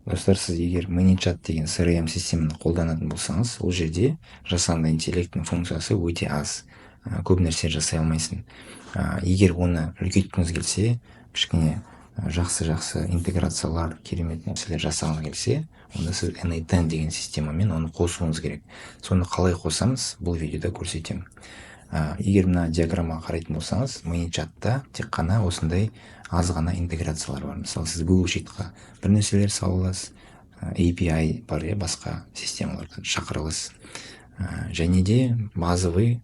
Достар, сіз егер ManyChat деген CRM системаны қолданатын болсаңыз, ол жерде жасанды интеллекттің функциясы өте аз. Көп нәрсе жасай алмайсың. Егер оны үлкейткіңіз келсе, кішкене жақсы интеграциялар, керемет нәрселер жасағыңыз келсе, онда сіз N10 деген системамен оны қосуыңыз керек. Соны қалай қосамыз, бұл видеода көрсетемін. Егер мына диаграммаға қарайтын болсаңыз, ManyChatта тек қана осындай аз ғана интеграциялар бар. Мысалы, сіз Google Sheet'қа бір нәрселер сала аласыз, API бар, басқа системалардан шақыра аласыз. Және де базовый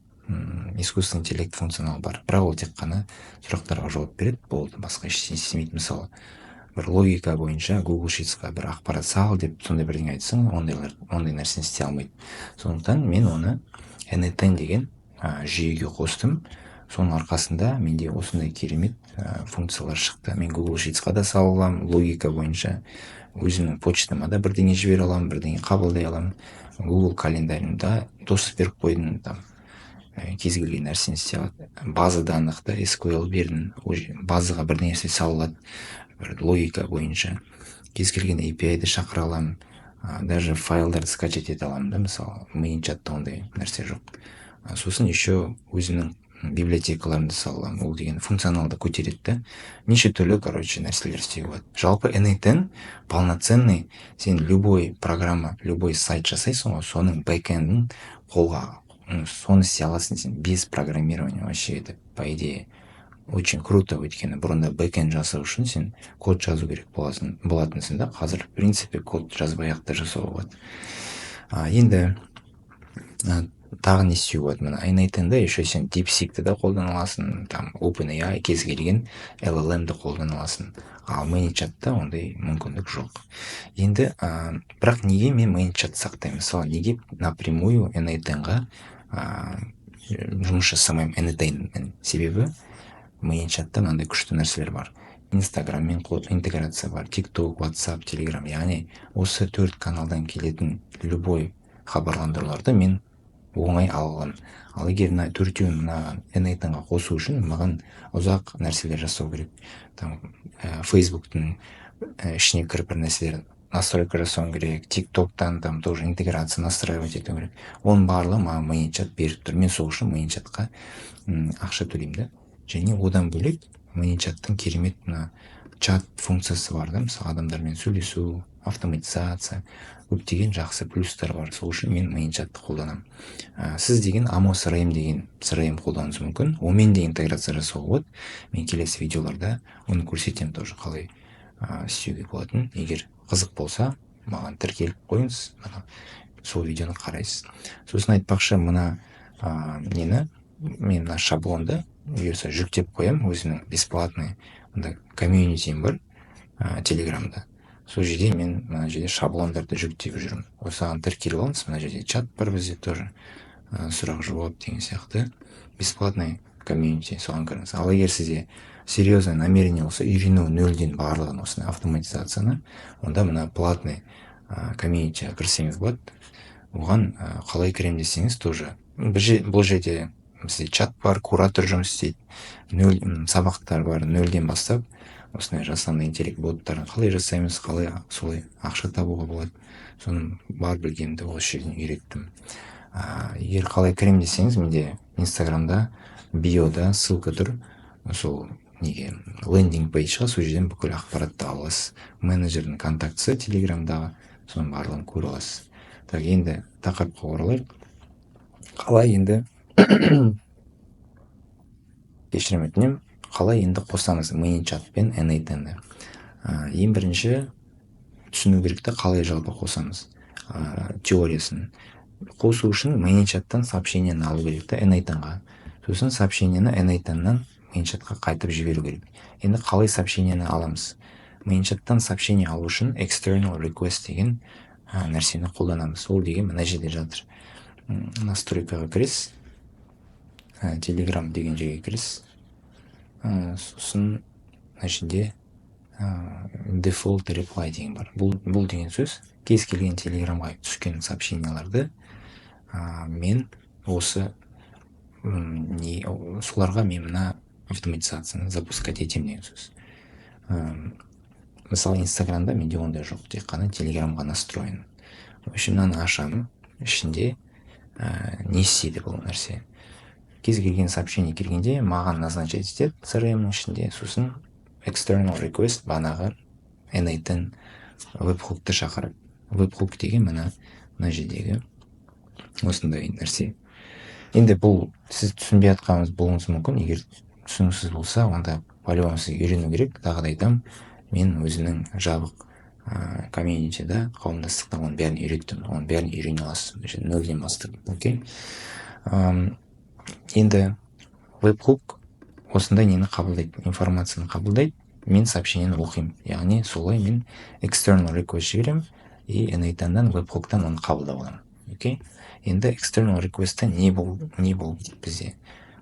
искусственный интеллект функционал бар. Бірақ ол тек қана сұрақтарға жауап береді, болды, басқа ештеңе істемейді. Мысалы, бір логика бойынша Google Sheets'қа бір ақпарат сал деп сондай бірдеңе айтсаң, ондай нәрсені істей алмайды. Сондықтан мен оны N10 деген жүйеге қостым. Соның арқасында менде осындай керемет функциялар шықты. Мен Google Sheets'қа да сала аламын, логика бойынша өзімнің почтама да бірдеңе жібере аламын, бірдеңе қабылдай аламын. Google календарімда доступ беріп қойдым, там кез келген нәрсені істей алады. База даннықты SQL бердім, базаға бірдеңе сала алады, бір логика бойынша. Кез келген API-ді шақыра аламын, даже файлдарды скачать ете аламын да, мысалы, ManyChat'та ондай нәрсе жоқ. Сосын еще өзімнің библиотекаларымды сала аламын. Ол деген функционалды көтереді да. Неше түрлі, нәрселер істеуге болады. Жалпы N10 полноценный, сен любой программа, любой сайт жасайсың ғой, соның бэкэндін қолға, соны істей аласың сен без программирования. Вообще это, по идее, очень круто, өйткені бұрында бэкэнд жасау үшін сен код жазу керек болатынсың да. Қазір, в принципе, код жазбай ақ та жасауға болады. Енді тағы не істеуге болады? Мына N10-да еще сен DeepSeek'ті да қолдана аласың, там OpenAI, кез келген LLM-ді қолдана аласың. Ал ManyChat'та ондай мүмкіндік жоқ. Енді бірақ неге мен ManyChat сақтаймын? Мысалы, неге напрямую N10-ға жұмыс жасамаймын N10-мен? Себебі ManyChat'та мынандай күшті нәрселер бар. Инстаграммен интеграция бар, TikTok, WhatsApp, Telegram. Яғни осы 4 каналдан келетін любой хабарландыруларды мен оңай ала аламын. Ал егер мына төртеуін мына N10-ға қосу үшін маған ұзақ нәрселер жасау керек. Там Facebook'тың ішіне кіріп бір нәрселер настройка жасауым керек, TikTok'тан там тоже интеграция настраивать ету керек. Оның барлығы маған ManyChat беріп тұр. Мен сол үшін ManyChat'қа ақша төлеймін да. Және одан бөлек ManyChat'тың керемет мына чат функциясы бар да, мысалы, адамдармен сөйлесу, автоматизация, көптеген жақсы плюстар бар. Сол үшін мен ManyChat'ты қолданамын. Сіз деген Amo CRM деген CRM қолдануыңыз мүмкін. Онымен де интеграция жасауға болады. Мен келесі видеоларда оны көрсетемін тоже, қалай істеуге болатынын. Егер қызық болса, маған тіркеліп қойыңыз, сол видеоны қарайсыз. Сосын айтпақшы, мына мен мына шаблонды бұйырса жүктеп қоям, өзімнің бесплатный комьюнитим бар Телеграмда. Сол жерде мен мына жерде шаблондарды жүктеп жүрмін. Осыған тіркеліп алыңыз, мына жерде чат бар бізде тоже, сұрақ жауап деген сияқты бесплатный комьюнити, соған кіріңіз. Ал егер сізде серьезный намерение болса, үйрену нөлден барлығын осыны автоматизацияны, онда мына платный комьюнитиға кірсеңіз болады. Оған қалай кірем десеңіз, тоже бұл жерде бізде чат бар, куратор жұмыс істейді, сабақтар бар, нөлден бастап осындай жасанды интеллект боттарын қалай жасаймыз, қалай солай ақша табуға болады, соның бар білгенімді осы жерден үйреттім. Егер қалай кірем десеңіз, менде Инстаграмда биода ссылка тұр, сол неге лендинг пейджға, сол жерден бүкіл ақпаратты аласыз. Менеджердің контактісі Телеграмдағы, соның барлығын көре аласыз. Так, енді тақырыпқа оралайық. Қалай енді кешірім өтінемін, қалай енді қосамыз ManyChat пен N10-ді? Ең бірінші түсіну керекті, қалай жалпы қосамыз теориясын. Қосу үшін ManyChat-тан сообщениені алу керек N10-ға. Сосын сообщениені N10-нан ManyChat-қа қайтып жіберу керек. Енді қалай сообщениені аламыз? ManyChat-тан сообщение алу үшін external request деген нәрсені қолданамыз. Ол деген мына жерде жатыр. Настройкаға кіресіз, Telegram деген жерге кіресіз, сосын мына жерде default reply деген бар. Бұл деген сөз, кез келген Telegramға түскен сообщенияларды мен осы соларға мен мына автоматизацияны запускать етемін деген сөз. мысалы инстаграмда менде ондай жоқ, тек қана телеграмға настроен. В общем, мынаны ашамын, ішінде не істейді бұл нәрсе. Кез келген сообщение келгенде маған назначать етеді CRM-нің ішінде, сосын external request бағанағы n8 веб-хукты шақырады. Веб-хук деген мына жердегі осындай нәрсе. Енді бұл сіз түсінбей жатқаныңыз болуыңыз мүмкін. Егер түсініксіз болса, онда по-любому сізге үйрену керек. Тағы да айтамын, мен өзімнің жабық комьюнитида, қауымдастықта оның бәрін үйреттім. Оның бәрін үйрене аласыз. Нөлден бастап. Окей. Енді веб-хук осындай нені қабылдайды, информацияны қабылдайды. Мен сообщениені оқимын. Яғни солай мен external request жіберемін и n8-дан веб-хуктан оны қабылдап аламын. Окей. Енді external request-та не бол бізде?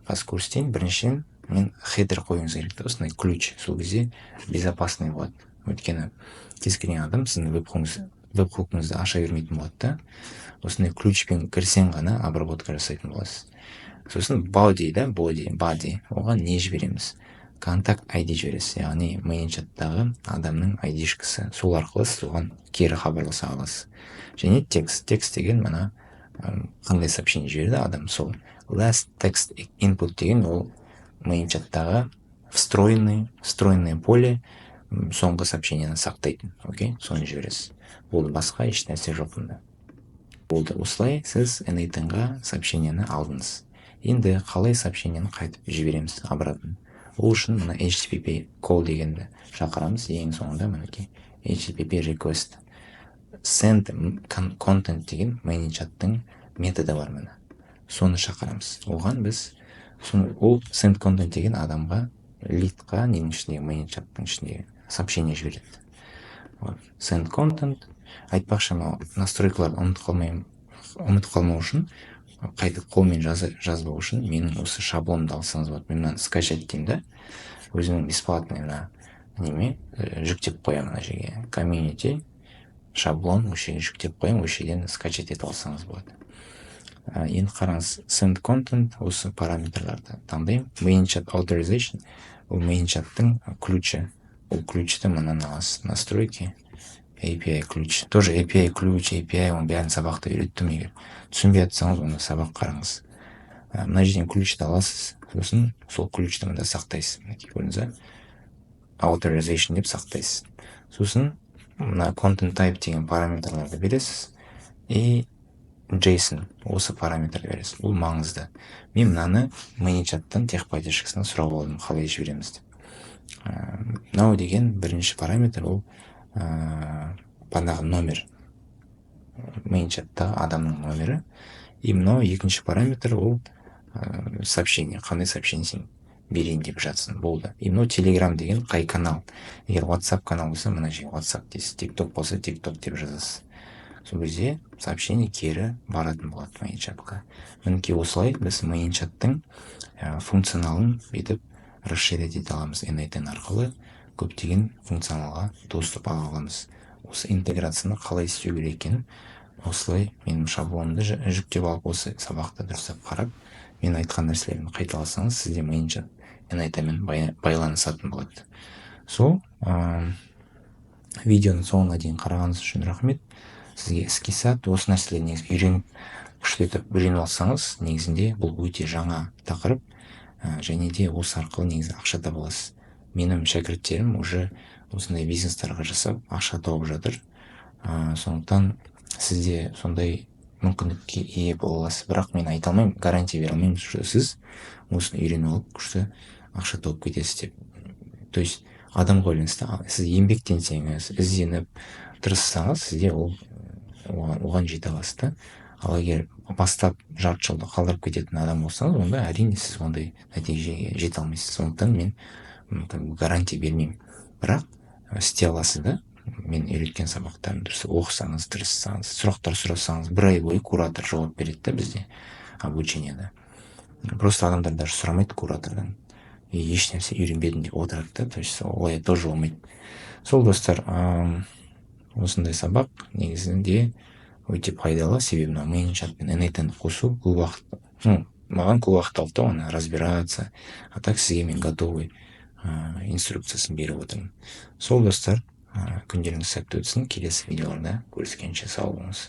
Қазір көрсетейін. Біріншіден мен хедер қоюыңыз керек. Осындай ключ. Сол кезде безопасный болады. Өйткені кез келген адам сіздің веб-хукыңызды аша бермейтін болады да. Осындай ключпен кірсең ғана обработка жасайтын боласыз. Сосын body, оған не жібереміз? Контакт ID жібересіз. Яғни мейнчаттағы адамның ID-шкасы. Сол арқылы сіз оған кері хабарласа аласыз. Және текст деген мына қандай сообщение жіберді адам, сол last text input деген ол мейнчаттағы встроенное поле соңғы сообщениені сақтайтын. Окей, соны жібересіз. Болды, басқа еш нәрсе жоқ мұнда. Болды, осылай сіз n8-ға сообщениені алдыңыз. Енді қалай сообщениені қайтып жібереміз обратно? Ол үшін мына HTTP call дегенді шақырамыз. Ең соңында мінекей HTTP request send content деген мейнчаттың методы бар міне. Соны шақырамыз. Оған біз ол send content деген адамға лидқа ненің ішіндегі мейнчаттың ішіндегі сообщение жібереді. Send content айтпақшы, настройкаларды ұмытып қалмау үшін, қайтып қолмен жазбау үшін менің осы шаблонымды алсаңыз болады. Мен мынаны скачать деймін да, өзімнің бесплатный неме жүктеп қоямын мына жерге. Community шаблон осы жерге жүктеп қоямын, осы жерден скачать етіп алсаңыз болады. Енді қараңыз, send content осы параметрларды таңдаймын. Mainchat authorization ол mainchat'тың ключі. Ол ключті мынаны аласыз. Настройки API ключ. Тоже API ключ, API, оның бәрін сабақта үйреттім. Егер түсінбей жатсаңыз, оны сабақ қараңыз. Мына жерден ключті аласыз, сосын сол ключті мында сақтайсыз. Көрдіңіз, authorization деп сақтайсыз. Сосын мына content type деген параметрларды бересіз и JSON осы параметрді бересіз. Бұл маңызды. Мен мынаны ManyChat-тан техподдержкасынан сұрап алдым, қалай жібереміз деп. Мынау деген бірінші параметр, ол банағы номер, ManyChat-тағы адамның номері. И мынау екінші параметр, ол сообщение, қандай сообщение сен берейін деп жатсың. Болды. И мынау Telegram деген қай канал. Егер WhatsApp канал болса, мына жерге WhatsApp дейсіз. TikTok болса, TikTok деп жазасыз. Сол кезде сообщение кері баратын болады ManyChat-қа. Мінекей осылай біз ManyChat-тың функционалын бүйтіп расширять ете аламыз. n8 арқылы көптеген функционалға доступ ала аламыз. Осы интеграцияны қалай істеу керек екенін осылай менің шаблонымды жүктеп алып, осы сабақты дұрыстап қарап, мен айтқан нәрселерді қайталасаңыз, сізде ManyChat n8-мен байланысатын болады. Сол видеоның соңына дейін қарағаныңыз үшін рахмет. Сізге іске сәт, осы нәрселерді негізі үйреніп алсаңыз, негізінде бұл өте жаңа тақырып, және де осы арқылы негізі ақша таба аласыз. Менің шәкірттерім уже осындай бизнестарға жасап ақша тауып жатыр. Сондықтан сізде сондай мүмкіндікке ие бола аласыз. Бірақ мен айта алмаймын, гарантия бере алмаймын, сіз осыны үйреніп алып күшті ақша тауып кетесіз деп. То есть адамға байланысты, сіз еңбектенсеңіз, ізденіп тырыссаңыз, сізде оған жете аласыз да. Ал егер бастап жарты жылда қалдырып кететін адам болсаңыз, онда әрине сіз ондай нәтижеге жете алмайсыз. Сондықтан мен гарантия бермеймін. Бірақ істей аласыз да. Мен үйреткен сабақтарын дұрыс оқысаңыз, тырыссаңыз, сұрақтар сұрасаңыз, бір ай бойы куратор жауап береді да бізде обучениеда. Просто адамдар даже сұрамайды куратордан. Еш нәрсе үйренбедім деп отырады да. То есть олай тоже болмайды. Сол достар, осындай сабақ негізінде өте пайдалы, себебі ManyChat пен n8-ні қосу көп уақыт, маған көп уақыт алды оны разбираться, а так сізге мен готовый инструкциясын беріп отырмын. Сол достар, күндеріңіз сәтті өтсін. Келесі видеоларда көріскенше сау болыңыз.